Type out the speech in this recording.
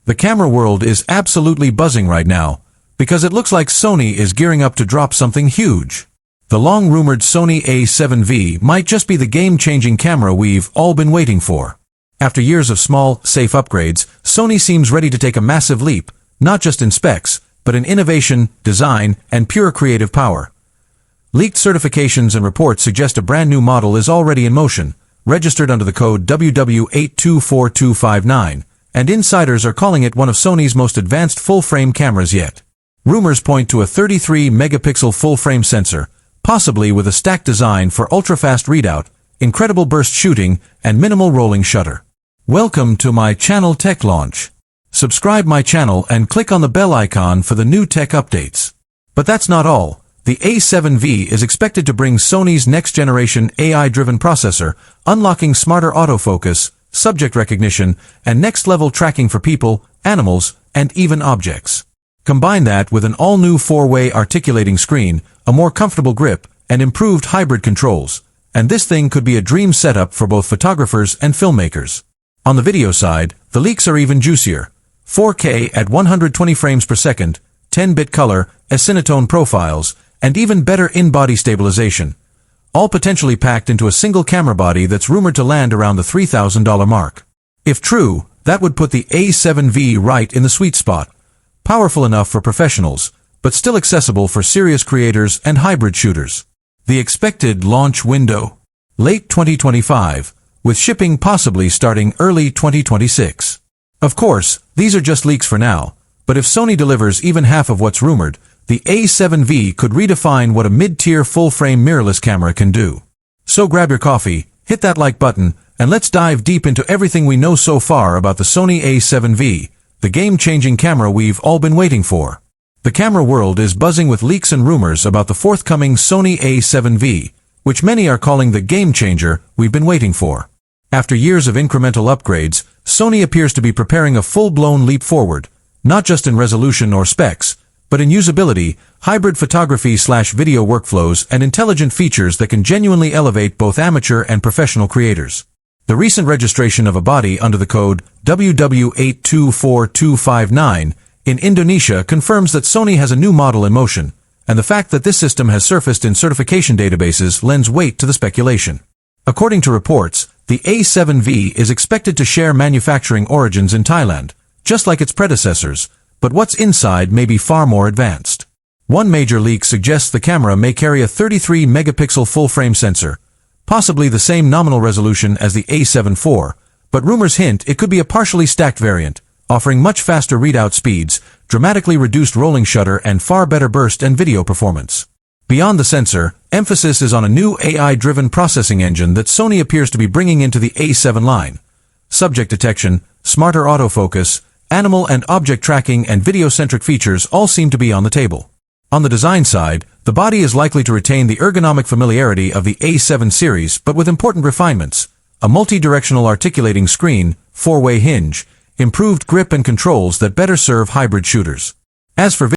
The camera world is absolutely buzzing right now, because it looks like Sony is gearing up to drop something huge. The long-rumored Sony A7V might just be the game-changing camera we've all been waiting for. After years of small, safe upgrades, Sony seems ready to take a massive leap, not just in specs, but in innovation, design, and pure creative power. Leaked certifications and reports suggest a brand new model is already in motion, registered under the code WW824259, and insiders are calling it one of Sony's most advanced full-frame cameras yet. Rumors point to a 33-megapixel full-frame sensor, possibly with a stacked design for ultra-fast readout, incredible burst shooting, and minimal rolling shutter. Welcome to my channel Tech Launch. Subscribe my channel and click on the bell icon for the new tech updates. But that's not all. The A7V is expected to bring Sony's next-generation AI-driven processor, unlocking smarter autofocus, subject recognition, and next-level tracking for people, animals, and even objects. Combine that with an all-new 4-way articulating screen, a more comfortable grip, and improved hybrid controls, and this thing could be a dream setup for both photographers and filmmakers. On the video side, the leaks are even juicier. 4K at 120 frames per second, 10-bit color, Cinetone profiles, and even better in-body stabilization, all potentially packed into a single camera body that's rumored to land around the $3,000 mark. If true, that would put the A7V right in the sweet spot. Powerful enough for professionals, but still accessible for serious creators and hybrid shooters. The expected launch window: late 2025, with shipping possibly starting early 2026. Of course, these are just leaks for now, but if Sony delivers even half of what's rumored, the A7V could redefine what a mid-tier full-frame mirrorless camera can do. So grab your coffee, hit that like button, and let's dive deep into everything we know so far about the Sony A7V, the game-changing camera we've all been waiting for. The camera world is buzzing with leaks and rumors about the forthcoming Sony A7V, which many are calling the game-changer we've been waiting for. After years of incremental upgrades, Sony appears to be preparing a full-blown leap forward, not just in resolution or specs, but in usability, hybrid photography/video workflows, and intelligent features that can genuinely elevate both amateur and professional creators. The recent registration of a body under the code WW824259 in Indonesia confirms that Sony has a new model in motion, and the fact that this system has surfaced in certification databases lends weight to the speculation. According to reports, the A7V is expected to share manufacturing origins in Thailand, just like its predecessors, but what's inside may be far more advanced. One major leak suggests the camera may carry a 33-megapixel full-frame sensor, possibly the same nominal resolution as the A7 IV, but rumors hint it could be a partially stacked variant, offering much faster readout speeds, dramatically reduced rolling shutter, and far better burst and video performance. Beyond the sensor, emphasis is on a new AI-driven processing engine that Sony appears to be bringing into the A7 line. Subject detection, smarter autofocus, animal and object tracking, and video-centric features all seem to be on the table. On the design side, the body is likely to retain the ergonomic familiarity of the A7 series, but with important refinements: a multi-directional articulating screen, 4-way hinge, improved grip, and controls that better serve hybrid shooters. As for